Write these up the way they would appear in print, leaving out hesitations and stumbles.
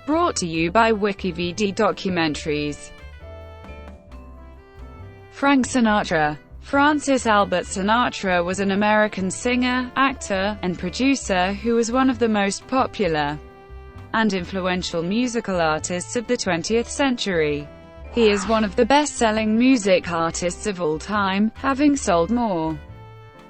Brought to you by WikiVD Documentaries. Frank Sinatra. Francis Albert Sinatra was an American singer, actor, and producer who was one of the most popular and influential musical artists of the 20th century. He is one of the best-selling music artists of all time, having sold more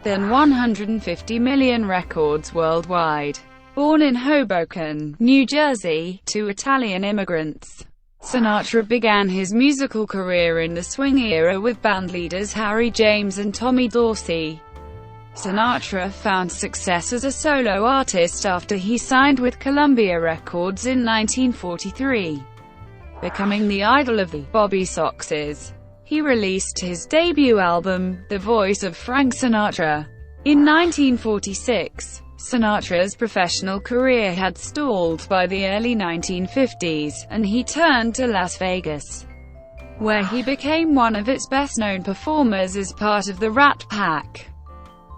than 150 million records worldwide. Born in Hoboken, New Jersey, to Italian immigrants, Sinatra began his musical career in the swing era with bandleaders Harry James and Tommy Dorsey. Sinatra found success as a solo artist after he signed with Columbia Records in 1943. Becoming the idol of the Bobby Soxers, he released his debut album, The Voice of Frank Sinatra, in 1946. Sinatra's professional career had stalled by the early 1950s, and he turned to Las Vegas, where he became one of its best-known performers as part of the Rat Pack.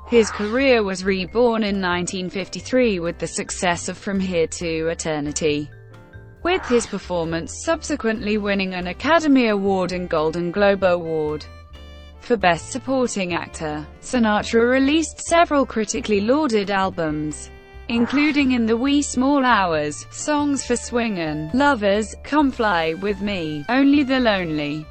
His career was reborn in 1953 with the success of From Here to Eternity, with his performance subsequently winning an Academy Award and Golden Globe Award. For Best Supporting Actor, Sinatra released several critically lauded albums, including In the Wee Small Hours, songs for Swingin, Lovers, Come Fly With Me, Only the Lonely,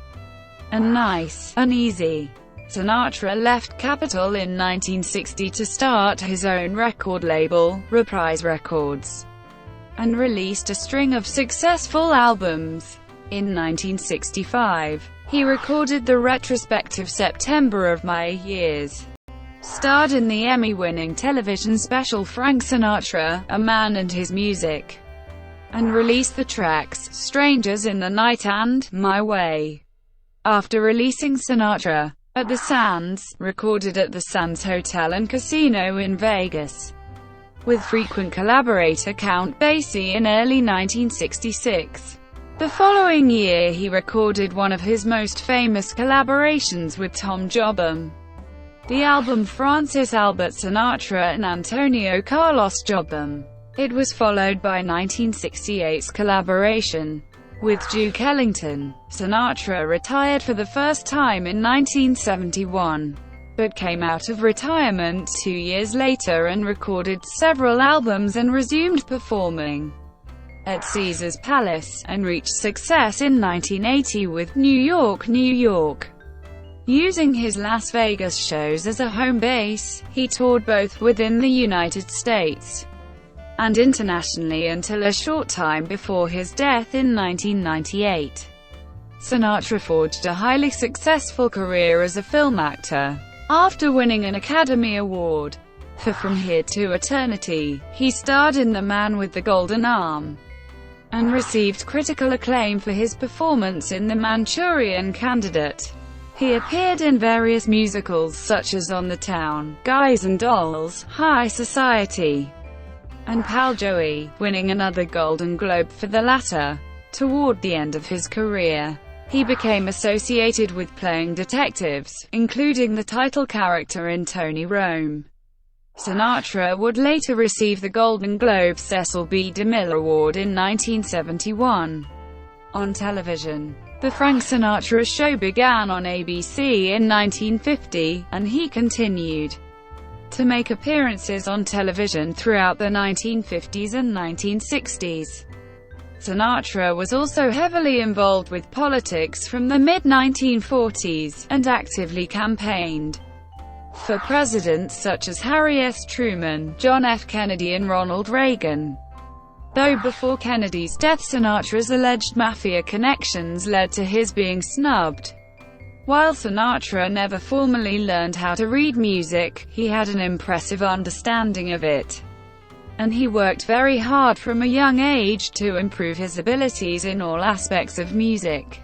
and Nice, Uneasy. Sinatra left Capitol in 1960 to start his own record label, Reprise Records, and released a string of successful albums. In 1965, he recorded the retrospective September of My Years, starred in the Emmy-winning television special Frank Sinatra, A Man and His Music, and released the tracks Strangers in the Night and My Way. After releasing Sinatra at the Sands, recorded at the Sands Hotel and Casino in Vegas, with frequent collaborator Count Basie in early 1966. The following year he recorded one of his most famous collaborations with Tom Jobim, the album Francis Albert Sinatra and Antonio Carlos Jobim. It was followed by 1968's collaboration with Duke Ellington. Sinatra retired for the first time in 1971, but came out of retirement 2 years later and recorded several albums and resumed performing at Caesar's Palace, and reached success in 1980 with New York, New York. Using his Las Vegas shows as a home base, he toured both within the United States and internationally until a short time before his death in 1998. Sinatra forged a highly successful career as a film actor. After winning an Academy Award for From Here to Eternity, he starred in The Man with the Golden Arm, and received critical acclaim for his performance in The Manchurian Candidate. He appeared in various musicals such as On the Town, Guys and Dolls, High Society, and Pal Joey, winning another Golden Globe for the latter. Toward the end of his career, he became associated with playing detectives, including the title character in Tony Rome. Sinatra would later receive the Golden Globe Cecil B. DeMille Award in 1971. On television, The Frank Sinatra Show began on ABC in 1950, and he continued to make appearances on television throughout the 1950s and 1960s. Sinatra was also heavily involved with politics from the mid-1940s, and actively campaigned for presidents such as Harry S. Truman, John F. Kennedy and Ronald Reagan. Though before Kennedy's death Sinatra's alleged mafia connections led to his being snubbed. While Sinatra never formally learned how to read music, he had an impressive understanding of it, and he worked very hard from a young age to improve his abilities in all aspects of music.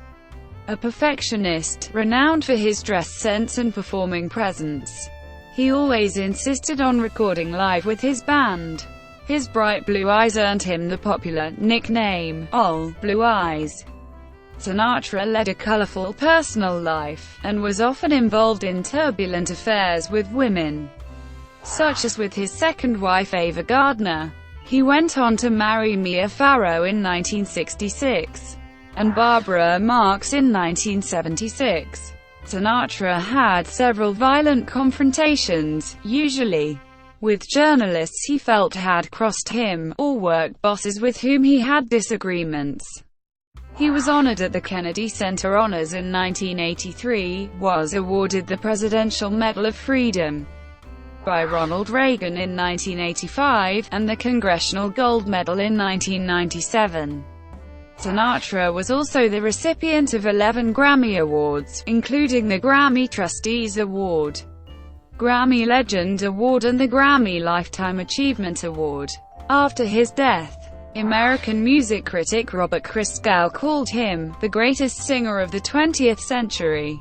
A perfectionist, renowned for his dress sense and performing presence, he always insisted on recording live with his band. His bright blue eyes earned him the popular nickname, Ol' Blue Eyes. Sinatra led a colorful personal life, and was often involved in turbulent affairs with women, such as with his second wife Ava Gardner. He went on to marry Mia Farrow in 1966, and Barbara Marx in 1976. Sinatra had several violent confrontations, usually with journalists he felt had crossed him, or work bosses with whom he had disagreements. He was honored at the Kennedy Center Honors in 1983, was awarded the Presidential Medal of Freedom by Ronald Reagan in 1985, and the Congressional Gold Medal in 1997. Sinatra was also the recipient of 11 Grammy Awards, including the Grammy Trustees Award, Grammy Legend Award and the Grammy Lifetime Achievement Award. After his death, American music critic Robert Christgau called him the greatest singer of the 20th century,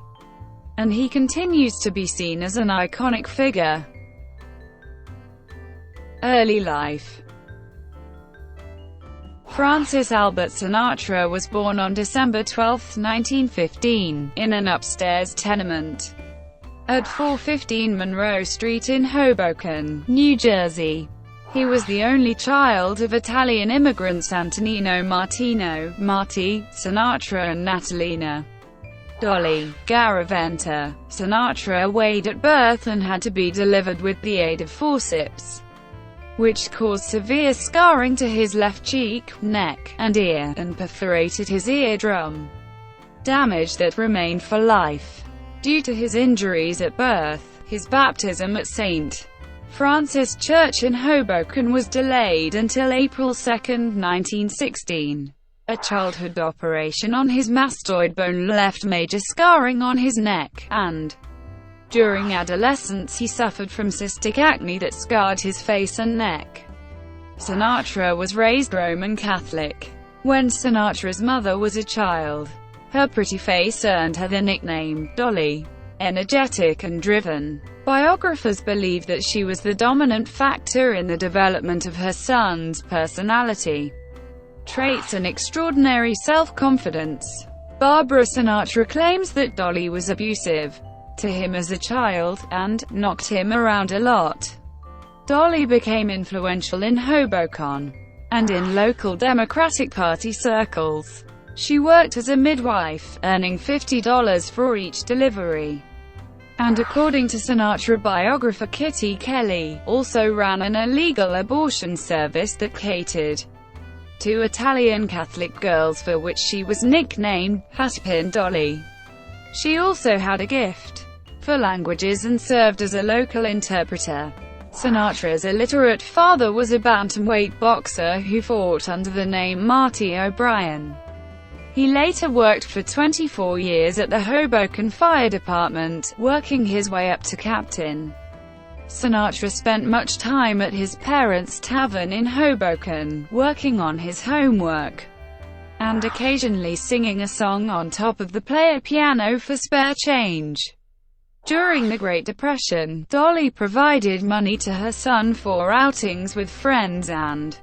and he continues to be seen as an iconic figure. Early life. Francis Albert Sinatra was born on December 12, 1915, in an upstairs tenement at 415 Monroe Street in Hoboken, New Jersey. He was the only child of Italian immigrants Antonino Martino, Marty, Sinatra and Natalina Dolly Garaventa. Sinatra weighed at birth and had to be delivered with the aid of forceps, which caused severe scarring to his left cheek, neck, and ear, and perforated his eardrum, damage that remained for life. Due to his injuries at birth, his baptism at St. Francis Church in Hoboken was delayed until April 2, 1916. A childhood operation on his mastoid bone left major scarring on his neck, and during adolescence he suffered from cystic acne that scarred his face and neck. Sinatra was raised Roman Catholic. When Sinatra's mother was a child, her pretty face earned her the nickname Dolly. Energetic and driven, biographers believe that she was the dominant factor in the development of her son's personality traits and extraordinary self-confidence. Barbara Sinatra claims that Dolly was abusive to him as a child, and knocked him around a lot. Dolly became influential in Hoboken and in local Democratic Party circles. She worked as a midwife, earning $50 for each delivery, and according to Sinatra biographer Kitty Kelly, also ran an illegal abortion service that catered to Italian Catholic girls, for which she was nicknamed Hatpin Dolly. She also had a gift for languages and served as a local interpreter. Sinatra's illiterate father was a bantamweight boxer who fought under the name Marty O'Brien. He later worked for 24 years at the Hoboken Fire Department, working his way up to captain. Sinatra spent much time at his parents' tavern in Hoboken, working on his homework, and occasionally singing a song on top of the player piano for spare change. During the Great Depression, Dolly provided money to her son for outings with friends and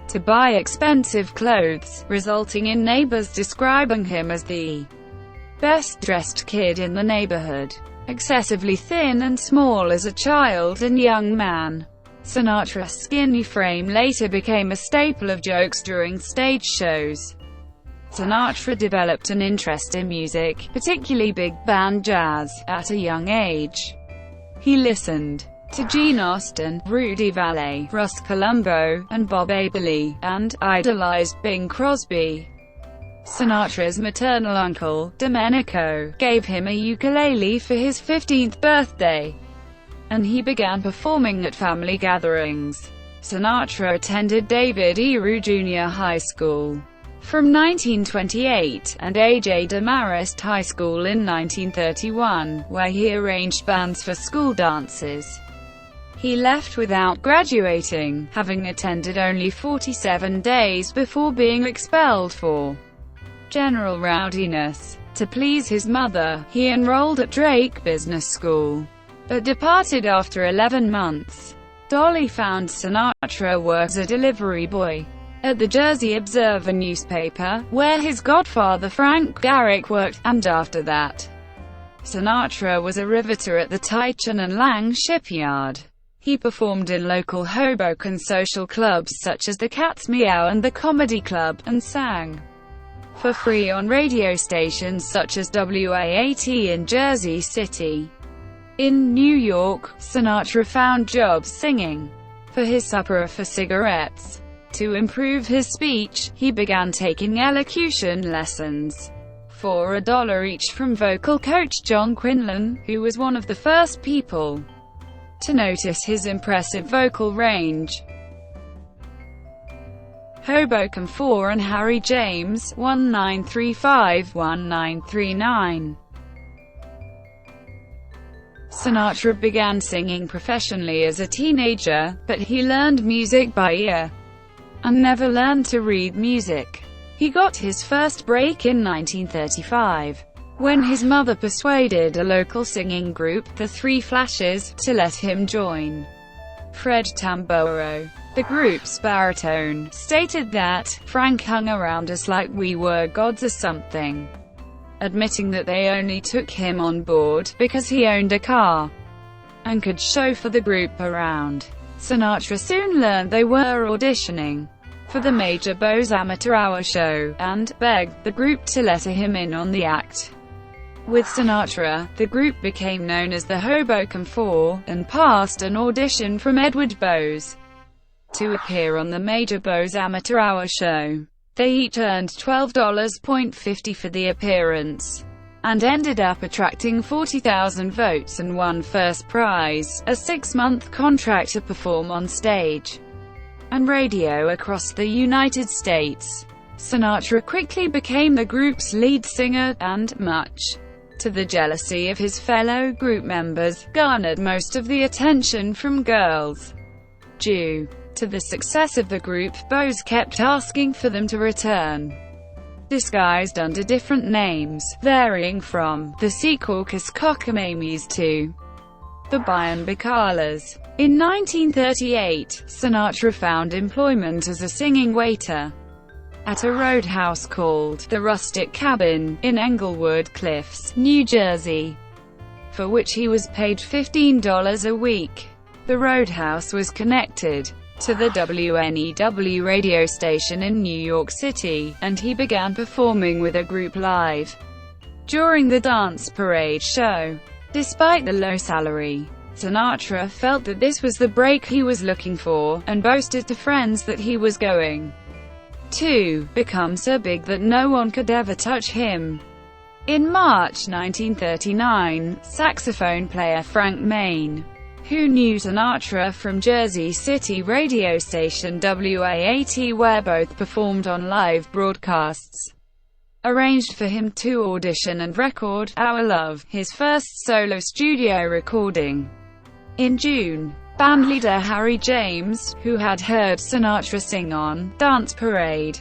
to buy expensive clothes, resulting in neighbors describing him as the best-dressed kid in the neighborhood. Excessively thin and small as a child and young man, Sinatra's skinny frame later became a staple of jokes during stage shows. Sinatra developed an interest in music, particularly big band jazz, at a young age. He listened to Gene Austin, Rudy Vallee, Russ Columbo, and Bob Abele, and idolized Bing Crosby. Sinatra's maternal uncle, Domenico, gave him a ukulele for his 15th birthday, and he began performing at family gatherings. Sinatra attended David E. Rue Jr. High School from 1928, and A.J. Demarest High School in 1931, where he arranged bands for school dances. He left without graduating, having attended only 47 days before being expelled for general rowdiness. To please his mother, he enrolled at Drake Business School, but departed after 11 months. Dolly found Sinatra work as a delivery boy at the Jersey Observer newspaper, where his godfather Frank Garrick worked, and after that, Sinatra was a riveter at the Tychin and Lang shipyard. He performed in local Hoboken social clubs such as the Cat's Meow and the Comedy Club, and sang for free on radio stations such as WAAT in Jersey City. In New York, Sinatra found jobs singing for his supper for cigarettes. To improve his speech, he began taking elocution lessons for $1 each from vocal coach John Quinlan, who was one of the first people to notice his impressive vocal range. Hoboken 4 and Harry James, 1935-1939. Sinatra began singing professionally as a teenager, but he learned music by ear and never learned to read music. He got his first break in 1935, when his mother persuaded a local singing group, the Three Flashes, to let him join. Fred Tamboro, the group's baritone, stated that Frank hung around us like we were gods or something, admitting that they only took him on board because he owned a car and could chauffeur the group around. Sinatra soon learned they were auditioning for the Major Beau's amateur hour show, and begged the group to let him in on the act. With Sinatra, the group became known as the Hoboken Four, and passed an audition from Edward Bowes to appear on the Major Beau's amateur hour show. They each earned $12.50 for the appearance, and ended up attracting 40,000 votes and won first prize, a 6-month contract to perform on stage and radio across the United States. Sinatra quickly became the group's lead singer, and, much to the jealousy of his fellow group members, garnered most of the attention from girls. Due to the success of the group, Bowes kept asking for them to return, disguised under different names, varying from the Secaucus Cockamamies to the Bayan Bacalas. In 1938, Sinatra found employment as a singing waiter at a roadhouse called the Rustic Cabin, in Englewood Cliffs, New Jersey, for which he was paid $15 a week. The roadhouse was connected to the WNEW radio station in New York City, and he began performing with a group live during the Dance Parade show. Despite the low salary, Sinatra felt that this was the break he was looking for, and boasted to friends that he was going to become so big that no one could ever touch him. In March 1939, saxophone player Frank Main, who knew Sinatra from Jersey City radio station WAAT, where both performed on live broadcasts, arranged for him to audition and record Our Love, his first solo studio recording. In June, bandleader Harry James, who had heard Sinatra sing on Dance Parade,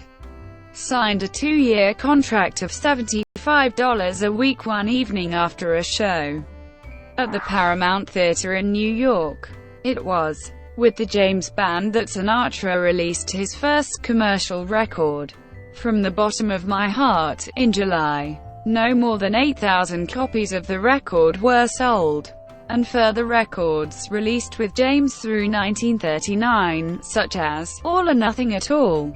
signed a 2-year contract of $75 a week one evening after a show at the Paramount Theater in New York. It was with the James Band that Sinatra released his first commercial record, From the Bottom of My Heart, in July. No more than 8,000 copies of the record were sold, and further records released with James through 1939, such as All or Nothing at All,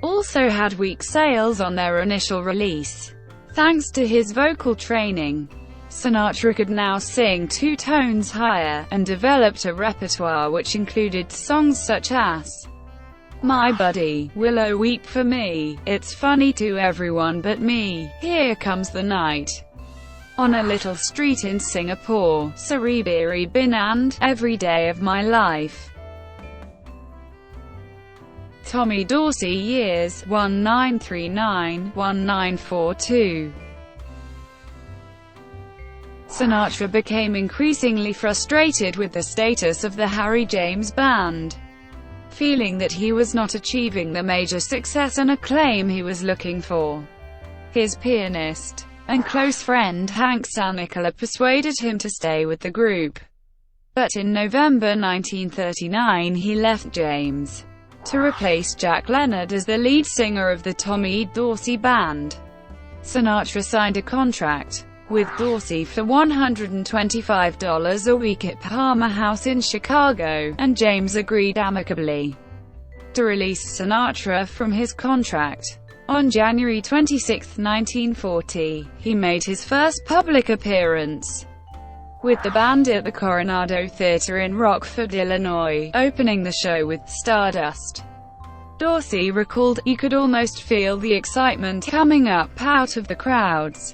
also had weak sales on their initial release. Thanks to his vocal training, Sinatra could now sing 2 tones higher, and developed a repertoire which included songs such as My Buddy, Willow Weep for Me, It's Funny to Everyone But Me, Here Comes the Night, On a Little Street in Singapore, Cerebiri Bin, and Every Day of My Life. Tommy Dorsey years, 1939-1942. Sinatra became increasingly frustrated with the status of the Harry James Band, feeling that he was not achieving the major success and acclaim he was looking for. His pianist and close friend Hank Sanicola persuaded him to stay with the group, but in November 1939 he left James to replace Jack Leonard as the lead singer of the Tommy Dorsey Band. Sinatra signed a contract with Dorsey for $125 a week at Palmer House in Chicago, and James agreed amicably to release Sinatra from his contract. On January 26, 1940, he made his first public appearance with the band at the Coronado Theater in Rockford, Illinois, opening the show with "Stardust." Dorsey recalled, "You could almost feel the excitement coming up out of the crowds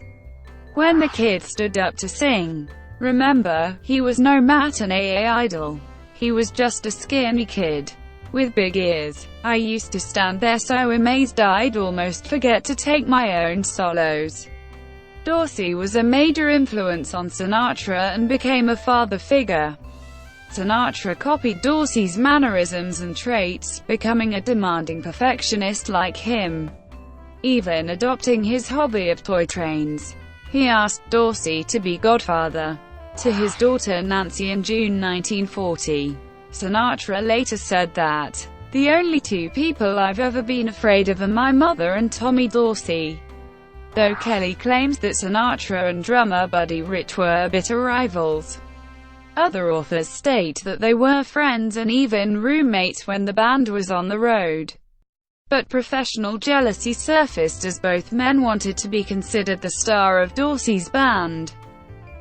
when the kids stood up to sing. Remember, he was no matinee idol. He was just a skinny kid with big ears. I used to stand there so amazed I'd almost forget to take my own solos." Dorsey was a major influence on Sinatra and became a father figure. Sinatra copied Dorsey's mannerisms and traits, becoming a demanding perfectionist like him, even adopting his hobby of toy trains. He asked Dorsey to be godfather to his daughter Nancy in June 1940. Sinatra later said that, "The only two people I've ever been afraid of are my mother and Tommy Dorsey." Though Kelly claims that Sinatra and drummer Buddy Rich were bitter rivals, other authors state that they were friends and even roommates when the band was on the road. But professional jealousy surfaced as both men wanted to be considered the star of Dorsey's band.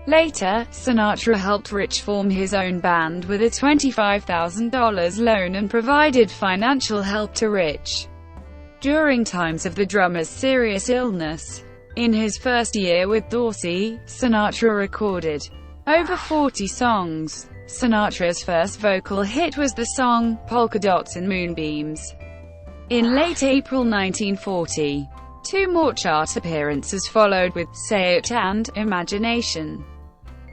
Later, Sinatra helped Rich form his own band with a $25,000 loan and provided financial help to Rich during times of the drummer's serious illness. In his first year with Dorsey, Sinatra recorded over 40 songs. Sinatra's first vocal hit was the song, "Polka Dots and Moonbeams." In late April 1940, two more chart appearances followed with "Say It" and "Imagination,"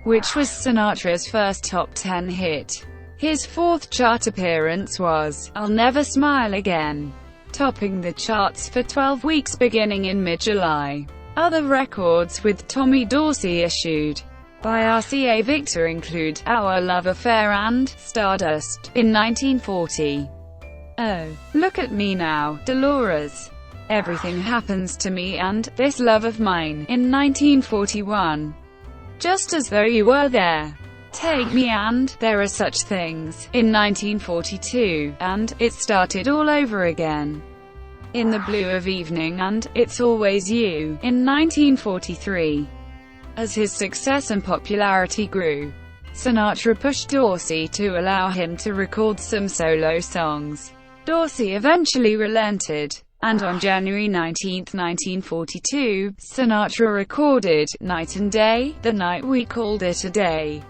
which was Sinatra's first top 10 hit. His fourth chart appearance was "I'll Never Smile Again," topping the charts for 12 weeks beginning in mid-July. Other records with Tommy Dorsey issued by RCA Victor include "Our Love Affair" and "Stardust" in 1940. "Oh, Look at Me Now, Dolores," "Everything Happens to Me" and "This Love of Mine" in 1941. "Just As Though You Were There," "Take Me" and "There Are Such Things" in 1942, and "It Started All Over Again" in the Blue of Evening and "It's Always You" in 1943. As his success and popularity grew, Sinatra pushed Dorsey to allow him to record some solo songs. Dorsey eventually relented, and on January 19, 1942, Sinatra recorded "Night and Day, the Night We Called It a Day."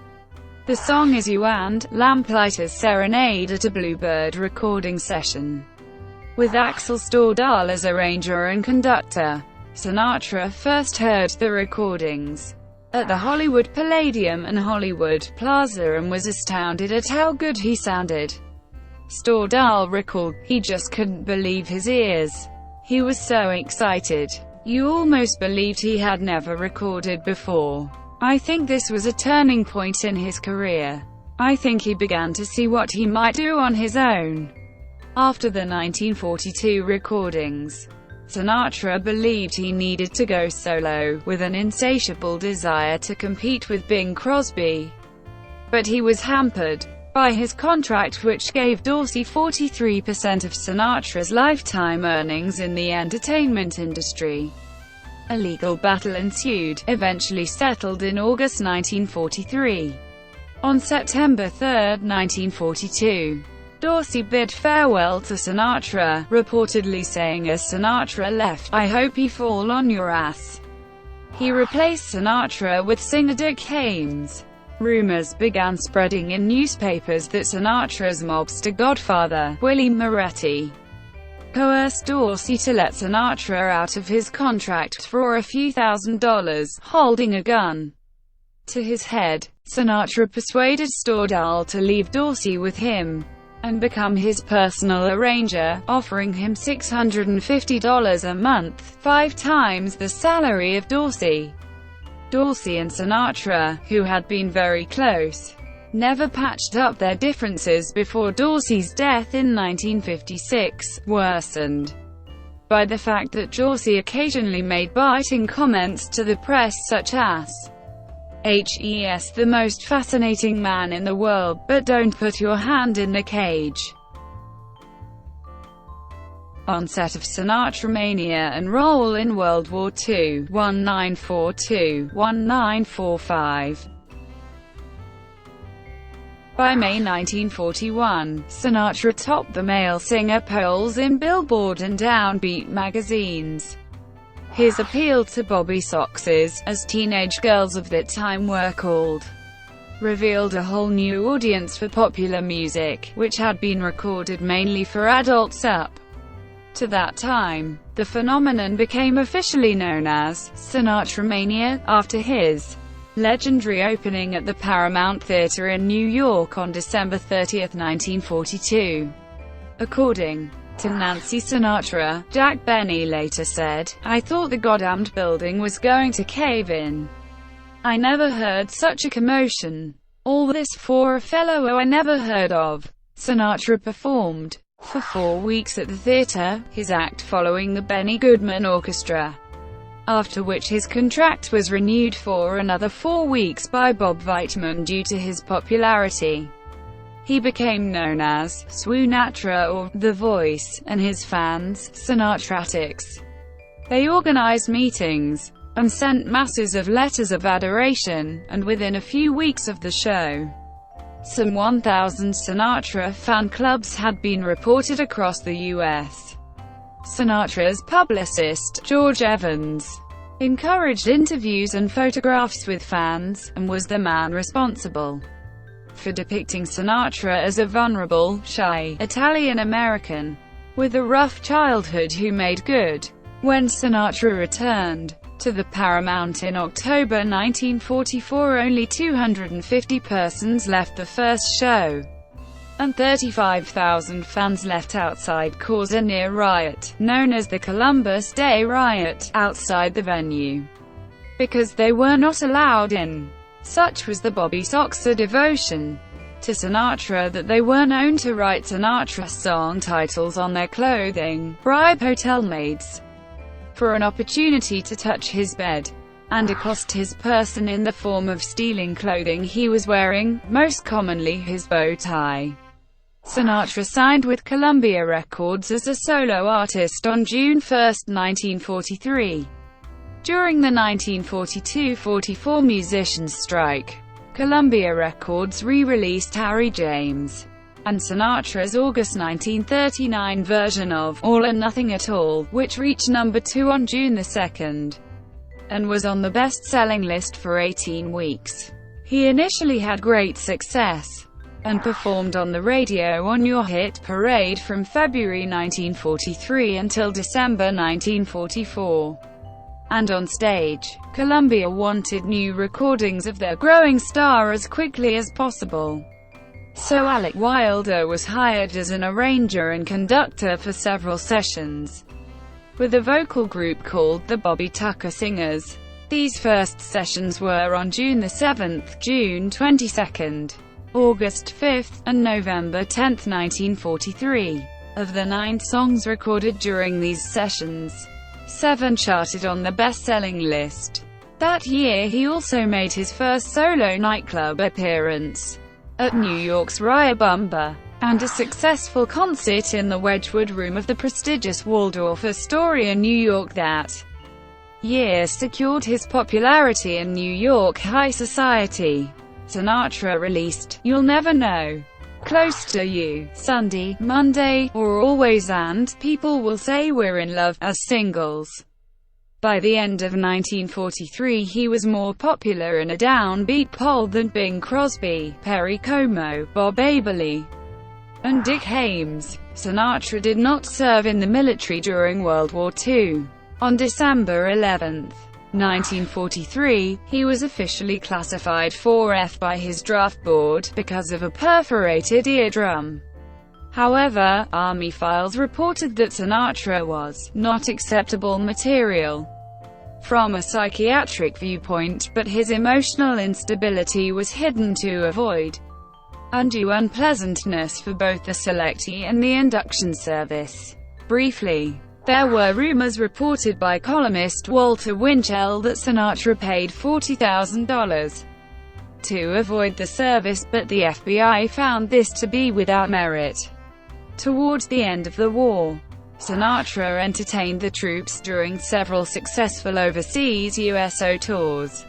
The song is "You" and "Lamplighter's Serenade" at a Bluebird recording session with Axel Stordahl as arranger and conductor. Sinatra first heard the recordings at the Hollywood Palladium and Hollywood Plaza and was astounded at how good he sounded. Stordahl recalled, "He just couldn't believe his ears. He was so excited. You almost believed he had never recorded before. I think this was a turning point in his career. I think he began to see what he might do on his own." After the 1942 recordings, Sinatra believed he needed to go solo, with an insatiable desire to compete with Bing Crosby. But he was hampered by his contract, which gave Dorsey 43% of Sinatra's lifetime earnings in the entertainment industry. A legal battle ensued, eventually settled in August 1943. On September 3, 1942, Dorsey bid farewell to Sinatra, reportedly saying as Sinatra left, "I hope you fall on your ass." He replaced Sinatra with singer Dick Haymes. Rumors began spreading in newspapers that Sinatra's mobster godfather, Willie Moretti, coerced Dorsey to let Sinatra out of his contract for a few $1,000s, holding a gun to his head. Sinatra persuaded Stordahl to leave Dorsey with him and become his personal arranger, offering him $650 a month, 5 times the salary of Dorsey. Dorsey and Sinatra, who had been very close, never patched up their differences before Dorsey's death in 1956, worsened by the fact that Dorsey occasionally made biting comments to the press such as, "He's the most fascinating man in the world, but don't put your hand in the cage." Onset of Sinatra mania and role in World War II, 1942–1945. By May 1941, Sinatra topped the male singer polls in Billboard and Downbeat magazines. His appeal to Bobby Soxers, as teenage girls of that time were called, revealed a whole new audience for popular music, which had been recorded mainly for adults up to that time. The phenomenon became officially known as Sinatra Mania, after his legendary opening at the Paramount Theater in New York on December 30, 1942. According to Nancy Sinatra, Jack Benny later said, "I thought the goddamned building was going to cave in. I never heard such a commotion. All this for a fellow I never heard of." Sinatra performed for 4 weeks at the theater, his act following the Benny Goodman Orchestra, after which his contract was renewed for another 4 weeks by Bob Weitman due to his popularity. He became known as Swinatra or The Voice, and his fans, Sinatratics. They organized meetings and sent masses of letters of adoration, and within a few weeks of the show, some 1,000 Sinatra fan clubs had been reported across the U.S. Sinatra's publicist, George Evans, encouraged interviews and photographs with fans, and was the man responsible for depicting Sinatra as a vulnerable, shy, Italian-American with a rough childhood who made good. When Sinatra returned to the Paramount in October 1944, only 250 persons left the first show, and 35,000 fans left outside, causing a near riot, known as the Columbus Day Riot, outside the venue, because they were not allowed in. Such was the Bobby Soxer devotion to Sinatra that they were known to write Sinatra song titles on their clothing, bribe hotel maids for an opportunity to touch his bed, and accost his person in the form of stealing clothing he was wearing, most commonly his bow tie. Sinatra signed with Columbia Records as a solo artist on June 1, 1943. During the 1942–44 musicians' strike, Columbia Records re-released Harry James and Sinatra's August 1939 version of All or Nothing at All, which reached number 2 on June 2, and was on the best-selling list for 18 weeks. He initially had great success and performed on the radio on Your Hit Parade from February 1943 until December 1944. And on stage, Columbia wanted new recordings of their growing star as quickly as possible. So Alec Wilder was hired as an arranger and conductor for several sessions with a vocal group called the Bobby Tucker Singers. These first sessions were on June 7th, June 22nd, August 5th, and November 10th, 1943. Of the 9 songs recorded during these sessions, 7 charted on the best-selling list. That year he also made his first solo nightclub appearance at New York's Riobamba, and a successful concert in the Wedgwood Room of the prestigious Waldorf Astoria, New York that year secured his popularity in New York high society. Sinatra released You'll Never Know, Close to You, Sunday, Monday, or Always and People Will Say We're in Love as singles. By the end of 1943 he was more popular in a downbeat poll than Bing Crosby, Perry Como, Bob Abele, and Dick Haymes. Sinatra did not serve in the military during World War II. On December 11, 1943, he was officially classified 4F by his draft board, because of a perforated eardrum. However, Army files reported that Sinatra was not acceptable material from a psychiatric viewpoint, but his emotional instability was hidden to avoid undue unpleasantness for both the selectee and the induction service. Briefly, There were rumors reported by columnist Walter Winchell that Sinatra paid $40,000 to avoid the service, but the FBI found this to be without merit. Towards the end of the war, Sinatra entertained the troops during several successful overseas USO tours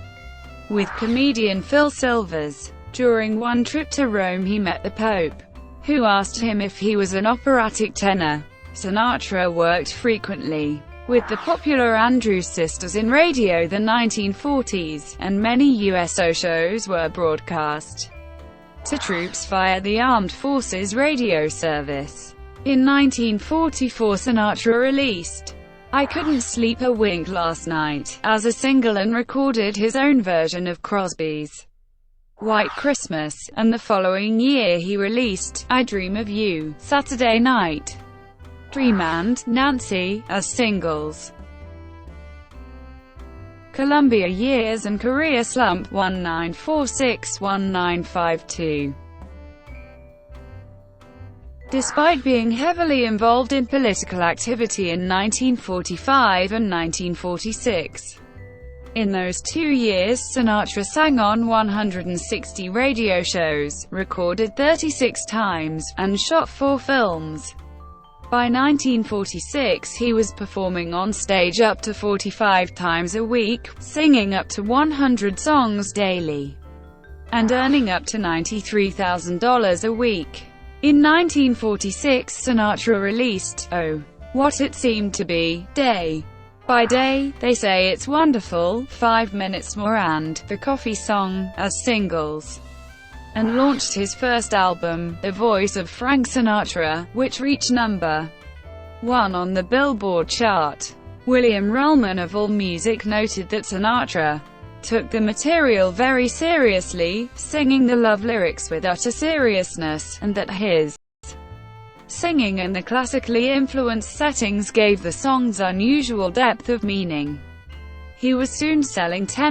with comedian Phil Silvers. During one trip to Rome he met the Pope, who asked him if he was an operatic tenor. Sinatra worked frequently with the popular Andrews Sisters in radio the 1940s, and many USO shows were broadcast to troops via the Armed Forces radio service. In 1944 Sinatra released "I Couldn't Sleep a Wink Last Night" as a single and recorded his own version of Crosby's "White Christmas," and the following year he released "I Dream of You," "Saturday Night Dream" and "Nancy" as singles. Columbia years and career slump 1946–1952. Despite being heavily involved in political activity in 1945 and 1946, in those 2 years Sinatra sang on 160 radio shows, recorded 36 times, and shot 4 films. By 1946 he was performing on stage up to 45 times a week, singing up to 100 songs daily, and earning up to $93,000 a week. In 1946 Sinatra released "Oh, What It Seemed to Be," "Day by Day," "They Say It's Wonderful," "5 Minutes More," and "The Coffee Song" as singles, and launched his first album, The Voice of Frank Sinatra, which reached number 1 on the Billboard chart. William Rullman of AllMusic noted that Sinatra took the material very seriously, singing the love lyrics with utter seriousness, and that his singing in the classically influenced settings gave the songs unusual depth of meaning. He was soon selling 10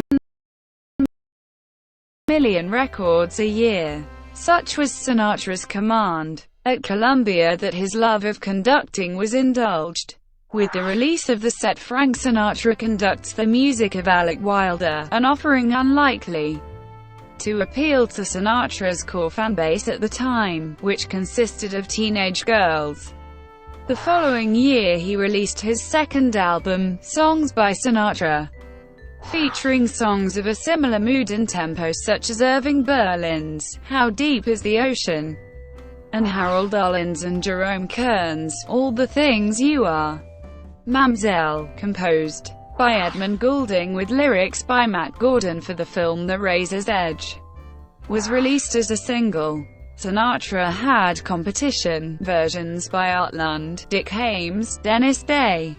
million records a year. Such was Sinatra's command at Columbia that his love of conducting was indulged. With the release of the set Frank Sinatra conducts the music of Alec Wilder, an offering unlikely to appeal to Sinatra's core fanbase at the time, which consisted of teenage girls. The following year he released his second album, Songs by Sinatra, featuring songs of a similar mood and tempo such as Irving Berlin's "How Deep Is the Ocean" and Harold Arlen's and Jerome Kern's "All the Things You Are." Mamselle, composed by Edmund Goulding with lyrics by Matt Gordon for the film The Razor's Edge, was released as a single. Sinatra had competition versions by Art Lund, Dick Haymes, Dennis Day,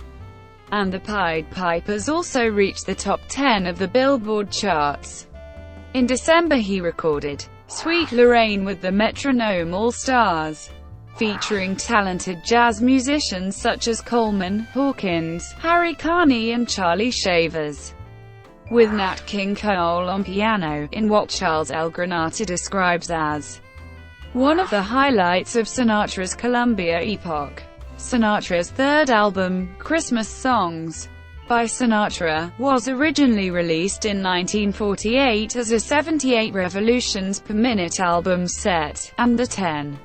and the Pied Pipers also reached the top 10 of the Billboard charts. In December he recorded "Sweet Lorraine" with the Metronome All-Stars, featuring talented jazz musicians such as Coleman Hawkins, Harry Carney and Charlie Shavers, with Nat King Cole on piano, in what Charles L. Granata describes as one of the highlights of Sinatra's Columbia epoch. Sinatra's third album, Christmas Songs by Sinatra, was originally released in 1948 as a 78 revolutions per minute album set, and the 10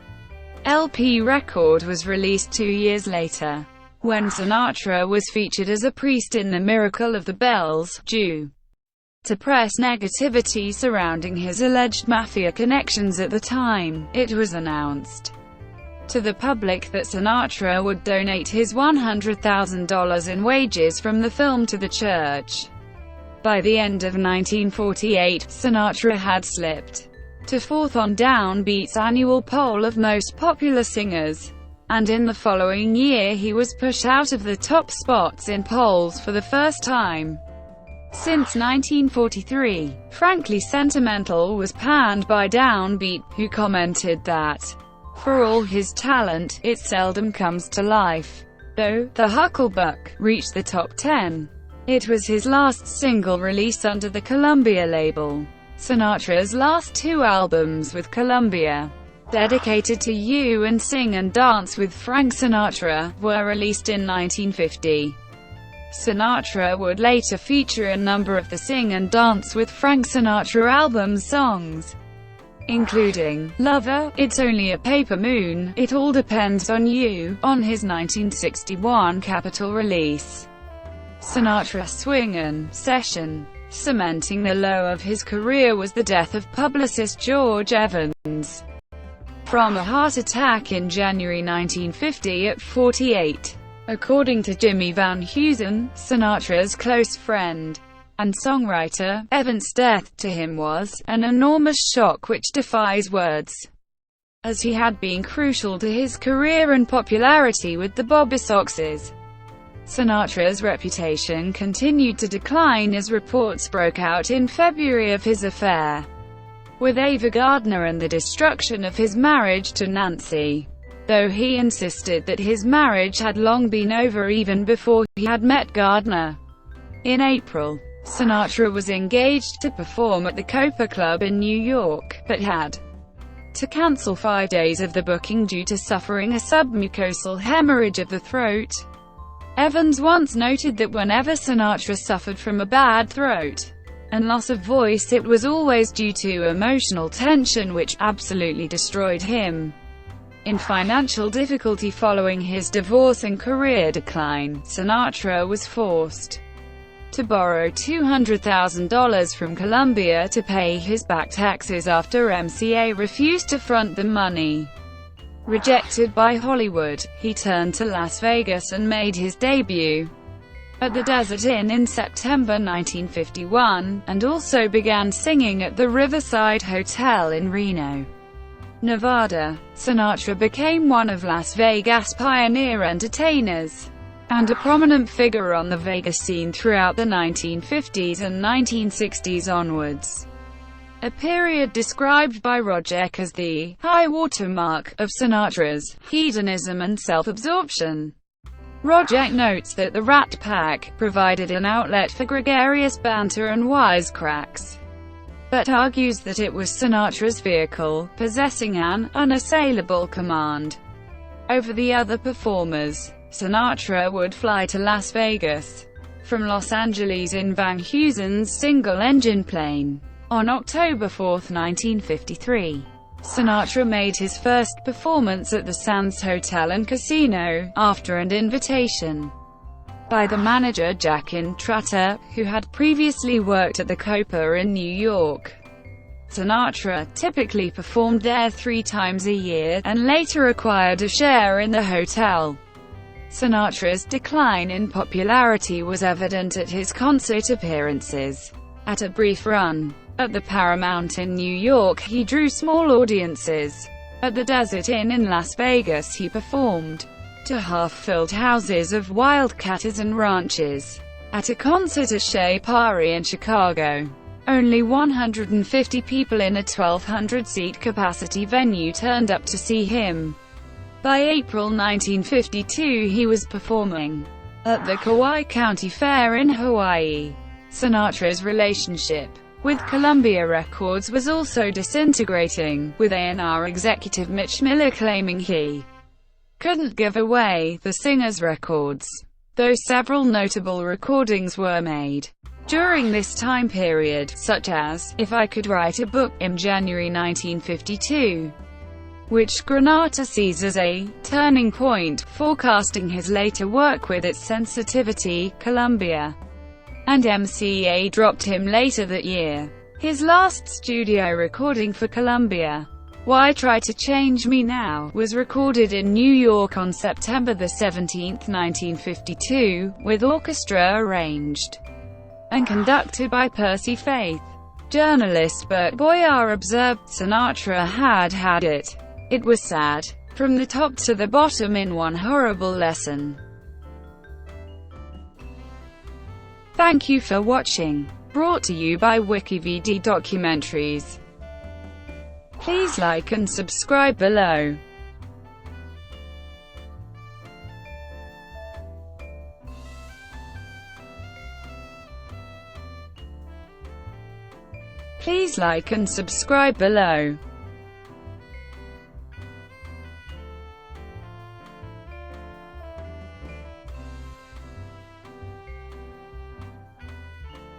LP record was released 2 years later, when Sinatra was featured as a priest in The Miracle of the Bells, due to press negativity surrounding his alleged mafia connections at the time. It was announced to the public that Sinatra would donate his $100,000 in wages from the film to the church. By the end of 1948, Sinatra had slipped to fourth on Downbeat's annual poll of most popular singers, and in the following year he was pushed out of the top spots in polls for the first time since 1943. Frankly Sentimental was panned by Downbeat, who commented that, for all his talent, it seldom comes to life. Though The Hucklebuck reached the top 10, it was his last single release under the Columbia label. Sinatra's last 2 albums with Columbia dedicated to You and Sing and Dance with Frank Sinatra, were released in 1950. Sinatra would later feature a number of the Sing and Dance with Frank Sinatra album's songs, including Lover, It's Only a Paper Moon, It All Depends on You, on his 1961 Capitol release. Sinatra Swingin' session. Cementing the low of his career was the death of publicist George Evans from a heart attack in January 1950 at 48. According to Jimmy Van Heusen, Sinatra's close friend and songwriter, Evans' death to him was an enormous shock which defies words, as he had been crucial to his career and popularity with the Soxers. Sinatra's reputation continued to decline as reports broke out in February of his affair with Ava Gardner and the destruction of his marriage to Nancy, though he insisted that his marriage had long been over even before he had met Gardner. In April, Sinatra was engaged to perform at the Copa Club in New York, but had to cancel 5 days of the booking due to suffering a submucosal hemorrhage of the throat. Evans once noted that whenever Sinatra suffered from a bad throat and loss of voice, it was always due to emotional tension which absolutely destroyed him. In financial difficulty following his divorce and career decline, Sinatra was forced to borrow $200,000 from Columbia to pay his back taxes after MCA refused to front the money. Rejected by Hollywood, he turned to Las Vegas and made his debut at the Desert Inn in September 1951, and also began singing at the Riverside Hotel in Reno, Nevada. Sinatra became one of Las Vegas' pioneer entertainers and a prominent figure on the Vegas scene throughout the 1950s and 1960s onwards, a period described by Roger as the high watermark of Sinatra's hedonism and self-absorption. Roger notes that the Rat Pack provided an outlet for gregarious banter and wisecracks, but argues that it was Sinatra's vehicle, possessing an unassailable command over the other performers. Sinatra would fly to Las Vegas from Los Angeles in Van Heusen's single-engine plane. On October 4, 1953, Sinatra made his first performance at the Sands Hotel and Casino, after an invitation by the manager Jack Intrata, who had previously worked at the Copa in New York. Sinatra typically performed there 3 times a year, and later acquired a share in the hotel. Sinatra's decline in popularity was evident at his concert appearances. At a brief run at the Paramount in New York, he drew small audiences. At the Desert Inn in Las Vegas, he performed to half-filled houses of wildcatters and ranches. At a concert at Shea Party in Chicago, only 150 people in a 1,200-seat capacity venue turned up to see him. By April 1952, he was performing at the Kauai County Fair in Hawaii. Sinatra's relationship with Columbia Records was also disintegrating, with A&R executive Mitch Miller claiming he couldn't give away the singer's records, though several notable recordings were made during this time period, such as If I Could Write a Book, in January 1952, which Granata sees as a turning point, forecasting his later work with its sensitivity. Columbia and MCA dropped him later that year. His last studio recording for Columbia, Why Try to Change Me Now, was recorded in New York on September 17, 1952, with orchestra arranged and conducted by Percy Faith. Journalist Bert Boyer observed Sinatra had it. It was sad, from the top to the bottom in one horrible lesson. Thank you for watching. Brought to you by WikiVD Documentaries. Please like and subscribe below. Please like and subscribe below.